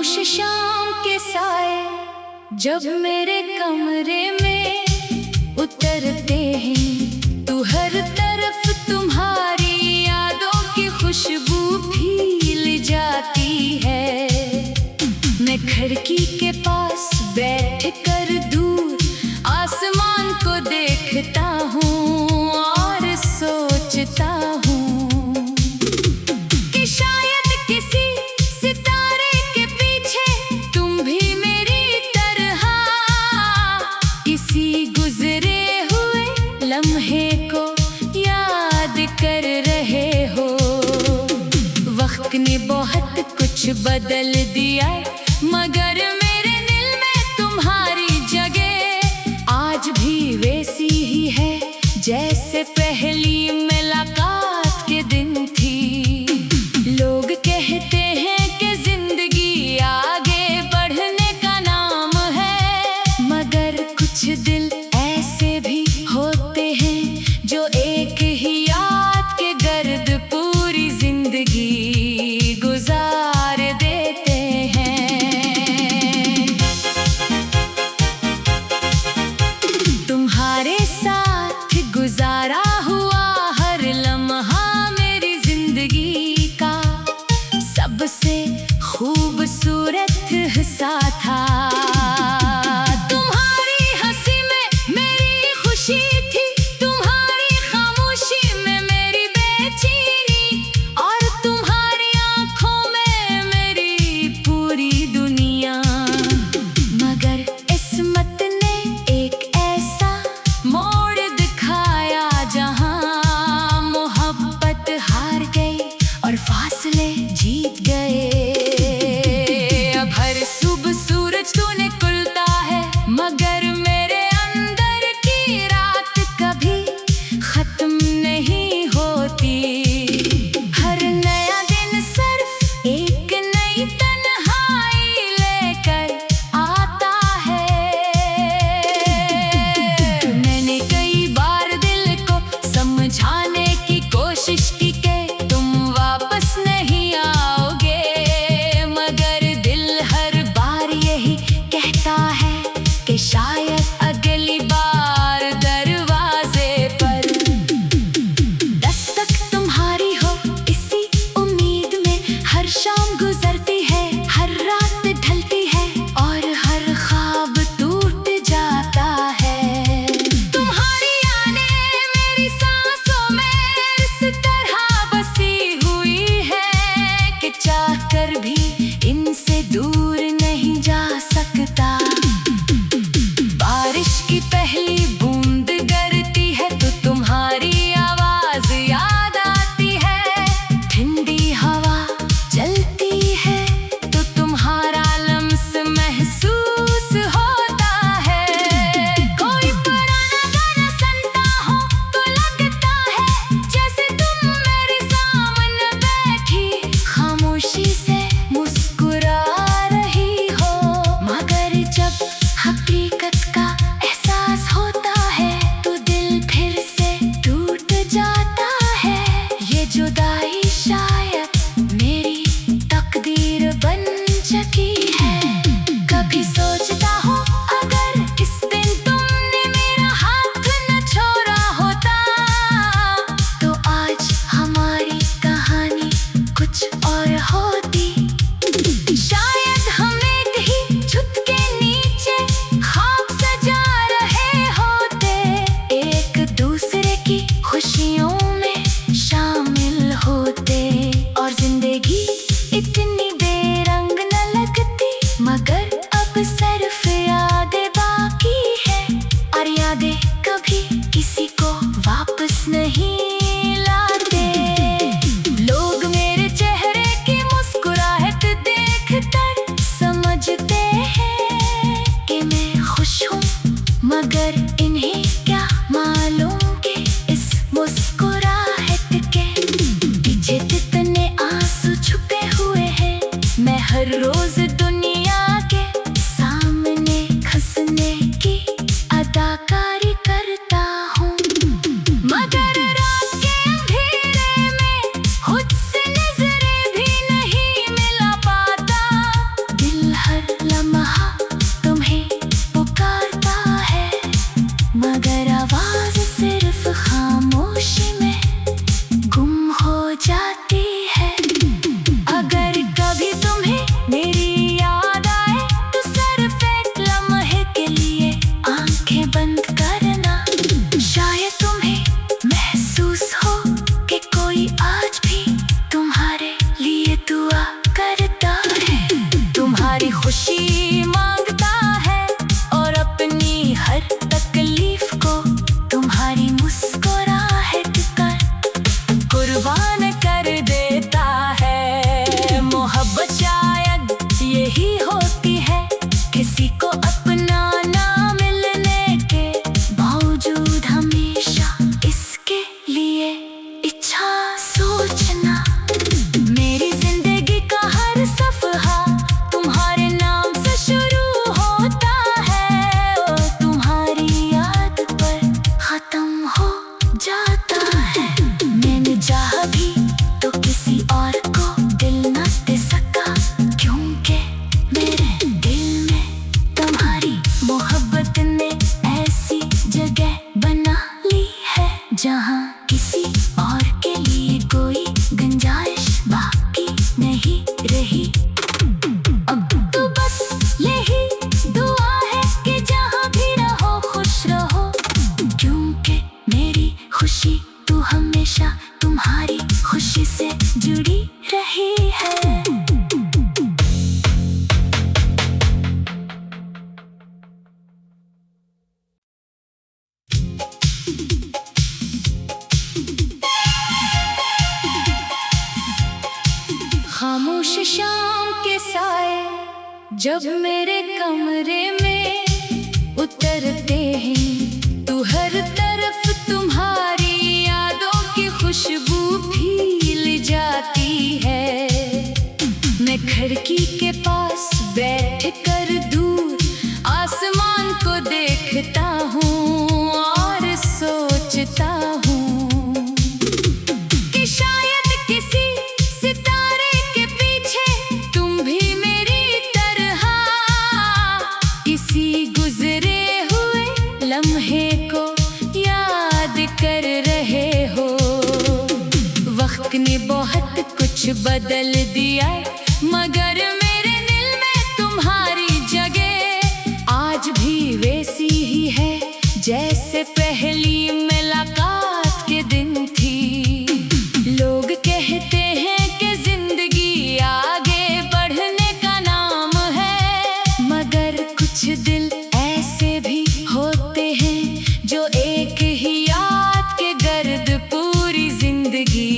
खामोश शाम के साए जब मेरे कमरे में उतरते हैं, तो हर तरफ तुम्हारी यादों की खुशबू फैल जाती है। मैं खिड़की के पास बैठ कर दूर आसमान को देखता हूँ और सोचता हूँ कि शायद किसी सितारे के पीछे तुम भी मेरी तरह किसी गुजरे हुए लम्हे को याद कर रहे हो। वक्त ने बहुत कुछ बदल दिया, मगर मेरे दिल में तुम्हारी जगह आज भी वैसी ही है जैसे पहली मुलाकात के दिन थी। लोग कहते हैं कि जिंदगी आगे बढ़ने का नाम है, मगर कुछ दिल ऐसे भी होते हैं जो एक ही याद के गर्द पूरी जिंदगी गुजार देते हैं। तुम्हारे साथ गुजारा हुआ हर लम्हा मेरी जिंदगी का सबसे खूबसूरत हिस्सा था। तुम्हारी हंसी में मेरी खुशी थी, तुम्हारी खामोशी में मेरी बेचैनी, और तुम्हारी आंखों में मेरी पूरी दुनिया। मगर किस्मत ने एक ऐसा मोड़ दिखाया जहां मोहब्बत हार गई और फासले जीत गए। अब हर सुबह सूरज तो निकलता है, मगर मेरे अंदर की रात कभी खत्म नहीं होती। हर नया दिन सिर्फ एक नई तन्हाई लेकर आता है। मैंने कई बार दिल को समझाने की कोशिश की कि तुम वापस नहीं आओगे, मगर दिल हर बार यही कहता है कि शायद अगली बार दरवाजे पर दस्तक तुम्हारी हो। इसी उम्मीद में हर शाम गुजरती है, हर रात ढलती है और हर ख्वाब टूट जाता है। तुम्हारी यादें मेरी सांसों में इस तरह बसी हुई है कि चाहकर भी इनसे दूर नहीं जा सकता। बारिश की पहली बूंद गिरती है तो तुम्हारी आवाज याद आती है। ठंडी हवा चलती है तो तुम्हारा लम्स महसूस होता है। कोई पुराना गाना सुनता हो तो लगता है जैसे तुम मेरे सामने बैठी खामोशी से मुस्कुरा रही हो। मगर जब हकीकत का एहसास होता है तो दिल फिर से टूट जाता है। ये जुदाई शायद मेरी तकदीर बन चुकी है। कभी सोचता हूँ अगर इस दिन तुमने मेरा हाथ न छोड़ा होता तो आज हमारी कहानी कुछ और होती। शायद हम एक ही छत के नीचे ख्वाब सजा रहे होते, एक दूसरे की खुशियों में शामिल होते, और जिंदगी इतनी बेरंग न लगती। मगर अब सिर्फ यादें बाकी है, और यादें कभी किसी को वापस नहीं लाते। लोग मेरे चेहरे की मुस्कुराहट देखकर समझते हैं कि मैं खुश हूँ, मगर इन्हें क्या मालूम कि इस मुस्कुराहट के पीछे कितने आंसू छुपे हुए हैं। मैं हर रोज दुनिया के सामने खसने की अदाकारी करता हूँ, मगर आवाज सिर्फ खामोशी में गुम हो जाती है। अगर कभी तुम्हें मेरी याद आए तो सिर्फ एक लम्हे के लिए आंखें बंद करना। शायद तुम्हें महसूस हो कि कोई आज भी तुम्हारे लिए दुआ करता है, तुम्हारी खुशी मांगता है और अपनी हर तकलीफ को तुम्हारी मुस्कुराहट कर कुर्बान कर देता है। मोहब्बत शायद यही होती है, किसी को अपना ना मिलने के बावजूद हमेशा इसके लिए इच्छा सोचना। मेरी जिंदगी का हर सफहा तुम्हारे नाम से शुरू होता है और तुम्हारी याद पर खत्म हो जाता है। मैंने चाहा भी तो किसी और को दिल न दे सका, क्योंकि मेरे दिल में तुम्हारी मोहब्बत ने ऐसी जगह बना ली है जहाँ किसी और के लिए कोई गुंजाइश बाकी नहीं रही। अब तो बस यही दुआ है कि जहाँ भी रहो खुश रहो, क्योंकि मेरी खुशी तो हमेशा तुम्हारी खुशी से जुड़ी रही है। खामोश शाम के साए जब मेरे कमरे में उतरते हैं तो हर तरफ तुम्हारी यादों की खुशबू फैल जाती है। मैं खिड़की के पास बैठ कर दूर आसमान को देखता हूँ और सोचता हूँ कि शायद किसी सितारे के पीछे तुम भी मेरी तरह किसी गुजरे हुए लम्हे को याद कर रहे हो। वक्त ने बहुत कुछ बदल दिया मगर मेरे दिल में तुम्हारी जगह आज भी वैसी ही है जैसे पहली मुलाकात के दिन थी। लोग कहते हैं कि जिंदगी आगे बढ़ने का नाम है, मगर कुछ दिल ऐसे भी होते हैं जो एक ही याद के गर्द पूरी जिंदगी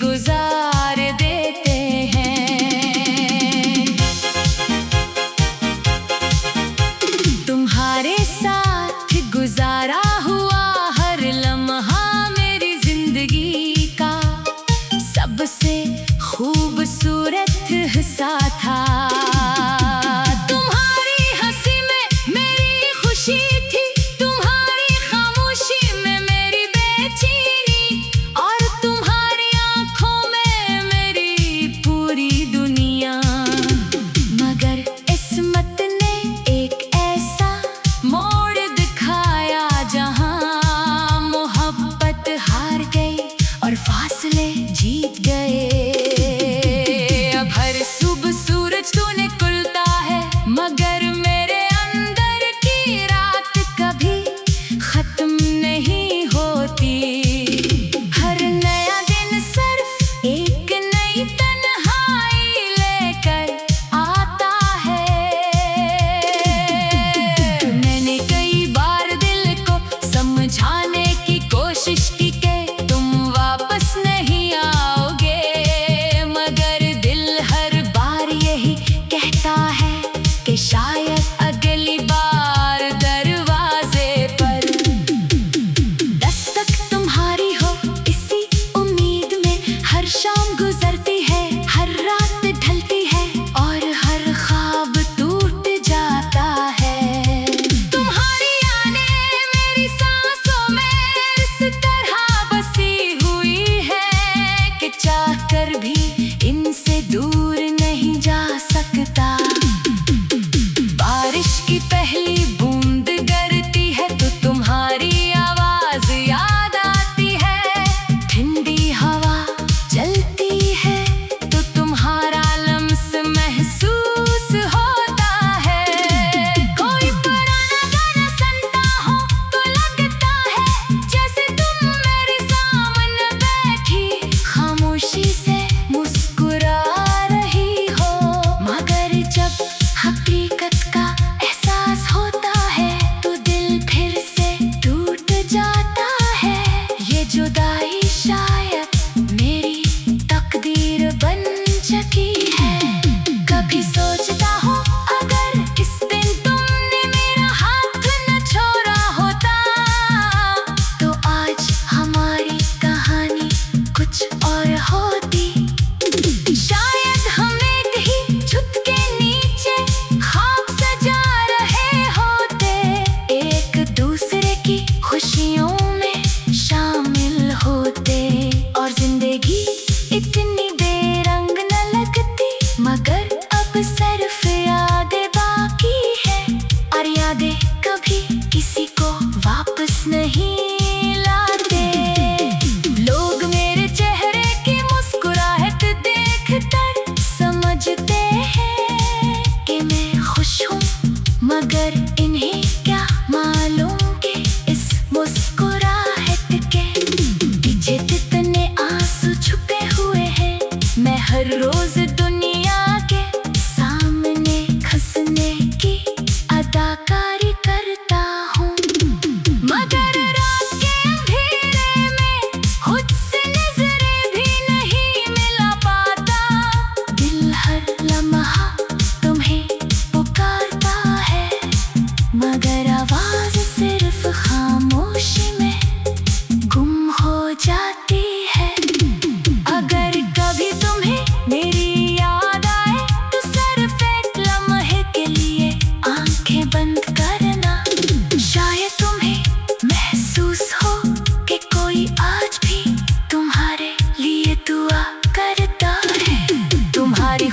गुजार देते हैं।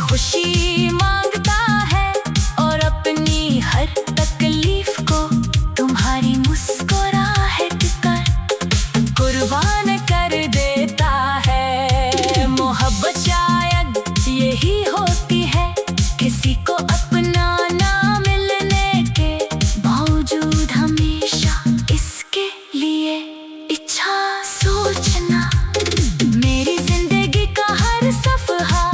खुशी मांगता है और अपनी हर तकलीफ को तुम्हारी मुस्कुराहट कर कुर्बान कर देता है। मोहब्बत शायद यही होती है, किसी को अपना ना मिलने के बावजूद हमेशा इसके लिए इच्छा सोचना। मेरी जिंदगी का हर सफहा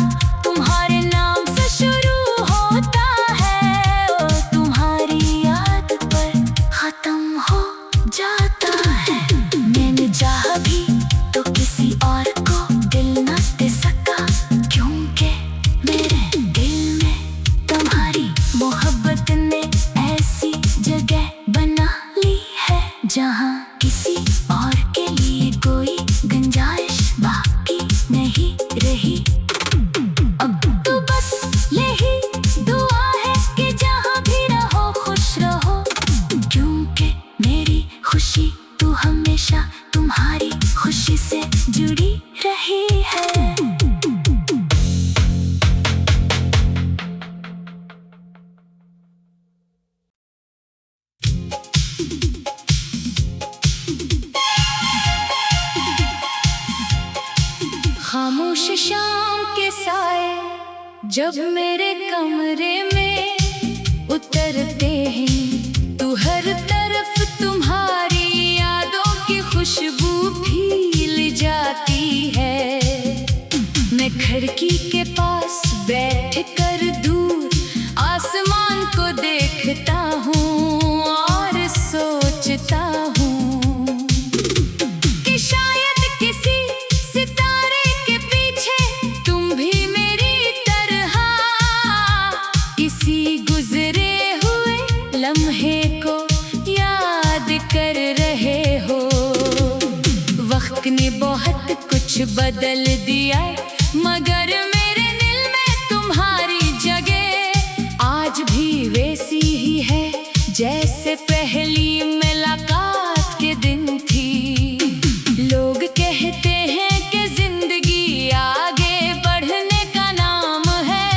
तुम्हारे नाम से शुरू होता है और तुम्हारी याद पर खत्म हो जाता है। मैंने चाहा भी तो किसी और को दिल न दे सका, क्योंकि मेरे दिल में तुम्हारी मोहब्बत ने ऐसी जगह बना ली है जहाँ किसी और के लिए कोई गुंजाइश बाकी नहीं रही। अब तो बस यही दुआ है कि जहाँ भी रहो खुश रहो, क्योंकि मेरी खुशी तो हमेशा तुम्हारी खुशी से जुड़ी रही है। खामोश शाम के साए जब मेरे कमरे में उतरते हैं, तो हर तरफ तुम्हारी यादों की खुशबू फैल जाती है। मैं खिड़की के पास बैठ कर दूर आसमान को देखता हूँ और सोचता हूँ कि शायद किसी सितारे के पीछे तुम भी मेरी तरह किसी गुजरे हुए लम्हे को याद कर रहे हो। वक्त ने बहुत कुछ बदल दिया, मगर मेरे दिल में तुम्हारी जगह आज भी वैसी ही है जैसे पहली मुलाकात के दिन थी। लोग कहते हैं कि जिंदगी आगे बढ़ने का नाम है,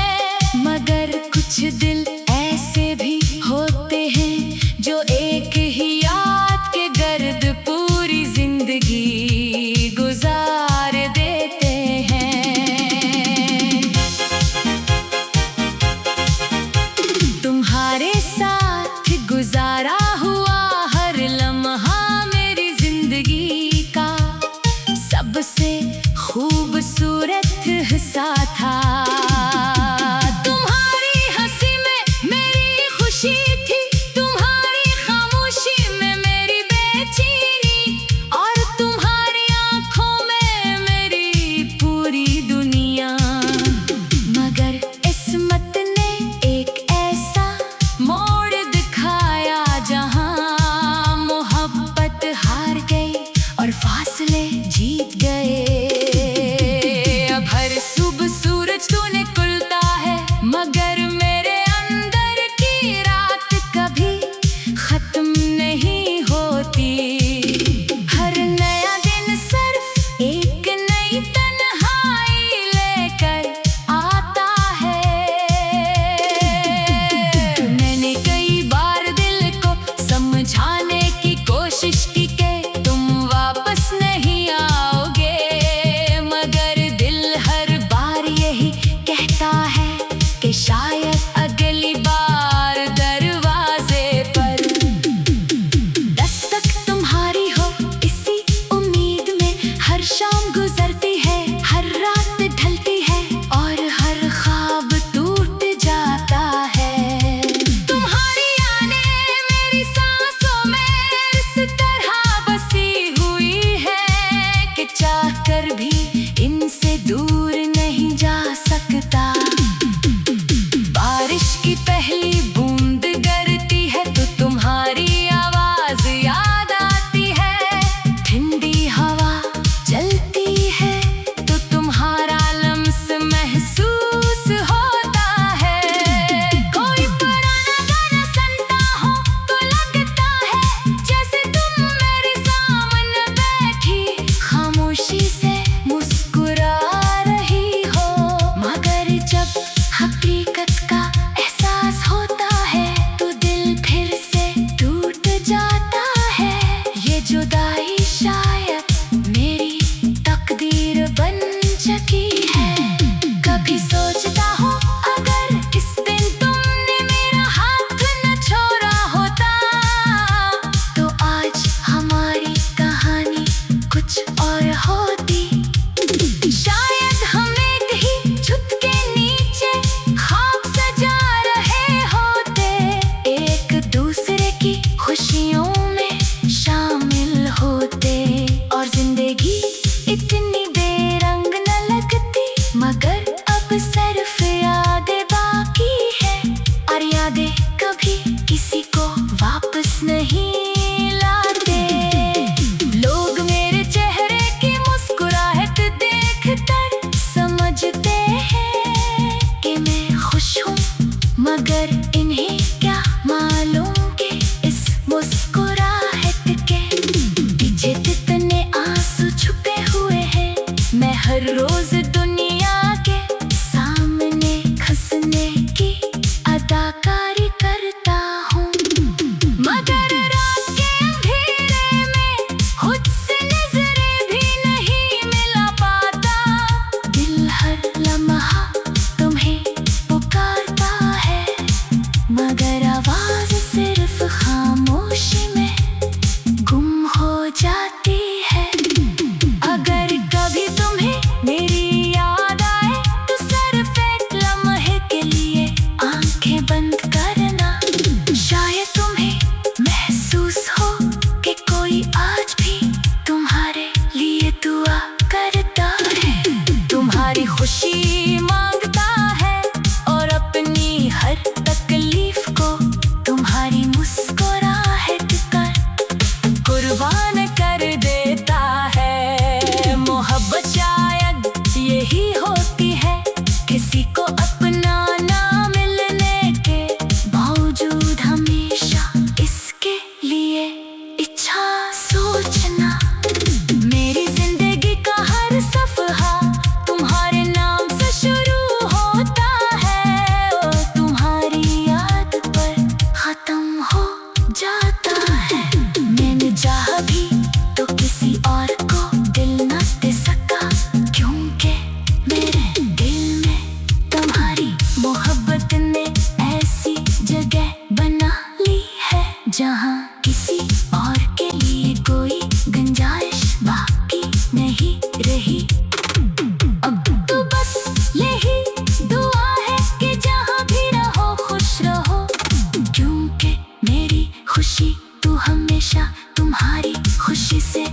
मगर कुछ दिल ऐसे भी होते हैं जो एक ही याद के गर्द पूरी जिंदगी गुजार देते हैं। हर रोज दुनिया के सामने खसने की अदाकारी करता हूँ, मगर रात के अंधेरे में खुद से नजरें भी नहीं मिला पाता। दिल हर लम्हा तुम्हें पुकारता है, मगर आवाज सिर्फ खामोशी में गुम हो जाती है। अगर कभी तुम्हें मेरी याद आए तो सिर्फ एक लम्हे के लिए आंखें बंद करना। शायद तुम्हें महसूस हो कि कोई आज भी तुम्हारे लिए दुआ करता है, तुम्हारी खुशी मांगता है और अपनी हर तकलीफ को तुम्हारी मुस्कुराहट कर कुर्बान कर देता है। मोहब्बत शायद यही होती है, किसी को अपना ना मिलने के बावजूद हमेशा इसके लिए इच्छा सोचना। मेरी जिंदगी का हर सफहा तुम्हारे नाम से शुरू होता है और तुम्हारी याद पर खत्म हो जाता है। मैंने चाहा भी तो किसी और को दिल न दे सका, क्योंकि मेरे दिल में तुम्हारी मोहब्बत ने ऐसी जगह बना ली है जहाँ किसी और के लिए कोई गुंजाइश बाकी नहीं रही। अब तो बस यही दुआ है कि जहाँ भी रहो खुश रहो, क्योंकि मेरी खुशी तू हमेशा तुम्हारी खुशी से